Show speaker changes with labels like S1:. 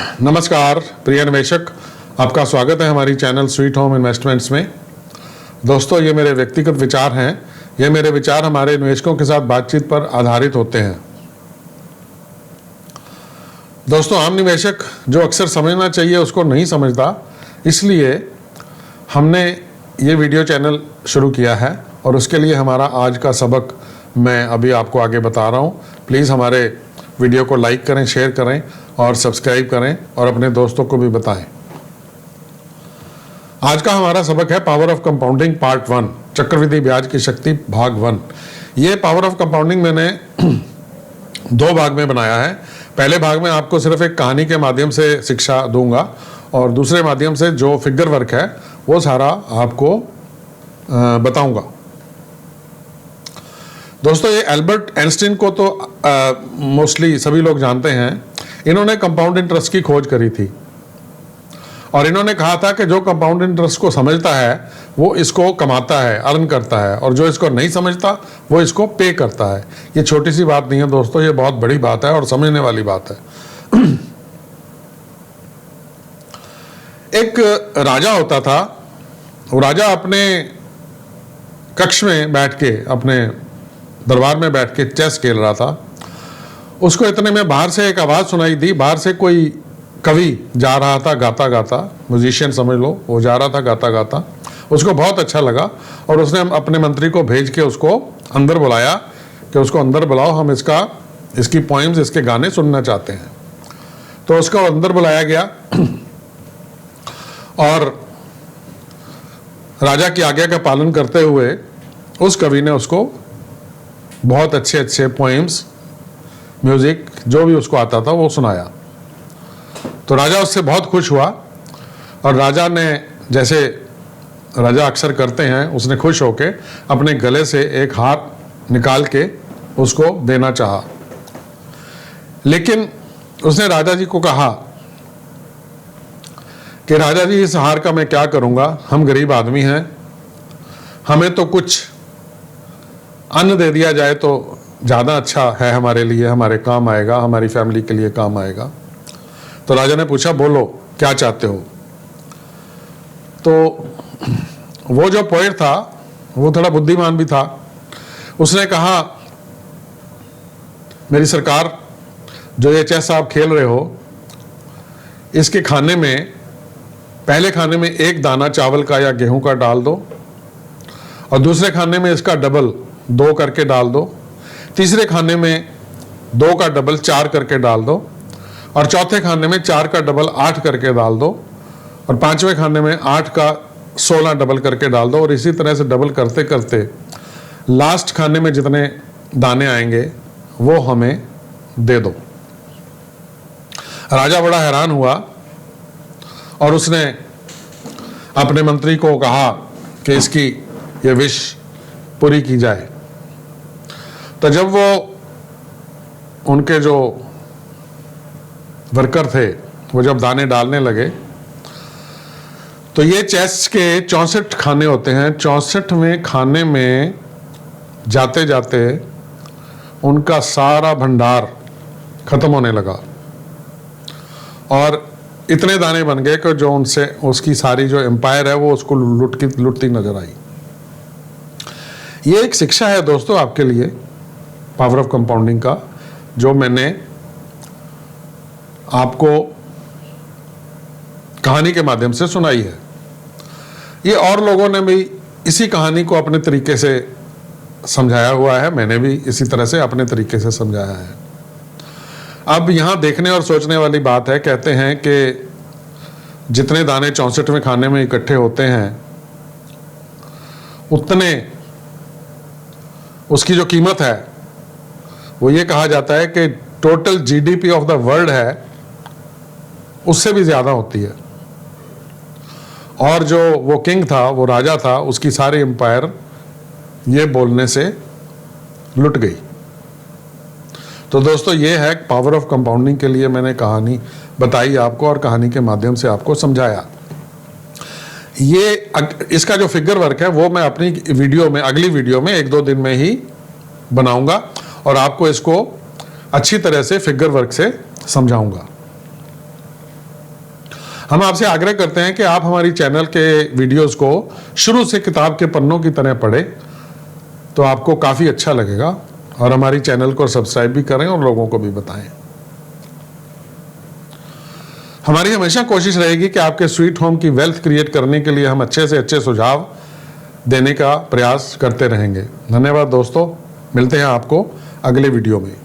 S1: नमस्कार प्रिय निवेशक, आपका स्वागत है हमारी चैनल स्वीट होम इन्वेस्टमेंट्स में। दोस्तों, ये मेरे व्यक्तिगत विचार हैं। ये मेरे विचार हमारे निवेशकों के साथ बातचीत पर आधारित होते हैं। दोस्तों, आम निवेशक जो अक्सर समझना चाहिए उसको नहीं समझता, इसलिए हमने ये वीडियो चैनल शुरू किया है और उसके लिए हमारा आज का सबक मैं अभी आपको आगे बता रहा हूँ। प्लीज़ हमारे वीडियो को लाइक करें, शेयर करें और सब्सक्राइब करें और अपने दोस्तों को भी बताएं। आज का हमारा सबक है पावर ऑफ कंपाउंडिंग पार्ट 1, चक्रवृद्धि ब्याज की शक्ति भाग 1। ये पावर ऑफ कंपाउंडिंग मैंने 2 भाग में बनाया है। पहले भाग में आपको सिर्फ एक कहानी के माध्यम से शिक्षा दूंगा और दूसरे माध्यम से जो फिगर वर्क है वो सारा आपको बताऊंगा। दोस्तों, ये एल्बर्ट आइंस्टीन को तो मोस्टली सभी लोग जानते हैं। इन्होंने कंपाउंड इंटरेस्ट की खोज करी थी और इन्होंने कहा था कि जो कंपाउंड इंटरेस्ट को समझता है वो इसको कमाता है, अर्न करता है, और जो इसको नहीं समझता वो इसको पे करता है। ये छोटी सी बात नहीं है दोस्तों, ये बहुत बड़ी बात है और समझने वाली बात है। एक राजा होता था। वो राजा अपने कक्ष में बैठ के, अपने दरबार में बैठ के चेस खेल रहा था। उसको इतने में बाहर से एक आवाज़ सुनाई दी। बाहर से कोई कवि जा रहा था गाता गाता, म्यूजिशियन समझ लो, वो जा रहा था गाता गाता। उसको बहुत अच्छा लगा और उसने अपने मंत्री को भेज के उसको अंदर बुलाया कि उसको अंदर बुलाओ, हम इसकी पोइम्स, इसके गाने सुनना चाहते हैं। तो उसको अंदर बुलाया गया और राजा की आज्ञा का पालन करते हुए उस कवि ने उसको बहुत अच्छे अच्छे पोइम्स, म्यूजिक, जो भी उसको आता था वो सुनाया। तो राजा उससे बहुत खुश हुआ और राजा ने, जैसे राजा अक्सर करते हैं, उसने खुश होके अपने गले से एक हार निकाल के उसको देना चाहा। लेकिन उसने राजा जी को कहा कि राजा जी, इस हार का मैं क्या करूंगा, हम गरीब आदमी हैं, हमें तो कुछ अन्न दे दिया जाए तो ज़्यादा अच्छा है हमारे लिए, हमारे काम आएगा, हमारी फैमिली के लिए काम आएगा। तो राजा ने पूछा, बोलो क्या चाहते हो। तो वो जो पोएट था वो थोड़ा बुद्धिमान भी था। उसने कहा, मेरी सरकार, जो ये चेस आप खेल रहे हो, इसके खाने में, पहले खाने में 1 दाना चावल का या गेहूं का डाल दो और दूसरे खाने में इसका डबल 2 करके डाल दो, तीसरे खाने में 2 का डबल 4 करके डाल दो और चौथे खाने में 4 का डबल 8 करके डाल दो और 5वें खाने में 8 का 16 डबल करके डाल दो और इसी तरह से डबल करते करते लास्ट खाने में जितने दाने आएंगे वो हमें दे दो। राजा बड़ा हैरान हुआ और उसने अपने मंत्री को कहा कि इसकी ये विश पूरी की जाए। तो जब वो, उनके जो वर्कर थे, वो जब दाने डालने लगे तो ये चेस के 64 खाने होते हैं। 64वें खाने में जाते जाते उनका सारा भंडार खत्म होने लगा और इतने दाने बन गए कि जो उनसे, उसकी सारी जो एम्पायर है वो उसको लुटती नजर आई। ये एक शिक्षा है दोस्तों आपके लिए, पावर ऑफ कंपाउंडिंग का, जो मैंने आपको कहानी के माध्यम से सुनाई है। ये और लोगों ने भी इसी कहानी को अपने तरीके से समझाया हुआ है, मैंने भी इसी तरह से अपने तरीके से समझाया है। अब यहां देखने और सोचने वाली बात है, कहते हैं कि जितने दाने 64वें खाने में इकट्ठे होते हैं उतने उसकी जो कीमत है वो ये कहा जाता है कि total GDP of the world है उससे भी ज्यादा होती है। और जो वो किंग था, वो राजा था, उसकी सारी एम्पायर ये बोलने से लुट गई। तो दोस्तों, ये है पावर ऑफ कंपाउंडिंग के लिए मैंने कहानी बताई आपको और कहानी के माध्यम से आपको समझाया। ये इसका जो फिगर वर्क है वो मैं अपनी वीडियो में, अगली वीडियो में 1-2 दिन में ही बनाऊंगा और आपको इसको अच्छी तरह से फिगर वर्क से समझाऊंगा। हम आपसे आग्रह करते हैं कि आप हमारी चैनल के वीडियोस को शुरू से किताब के पन्नों की तरह पढ़ें, तो आपको काफ़ी अच्छा लगेगा। और हमारी चैनल को सब्सक्राइब भी करें और लोगों को भी बताएं। हमारी हमेशा कोशिश रहेगी कि आपके स्वीट होम की वेल्थ क्रिएट करने के लिए हम अच्छे से अच्छे सुझाव देने का प्रयास करते रहेंगे। धन्यवाद दोस्तों, मिलते हैं आपको अगले वीडियो में।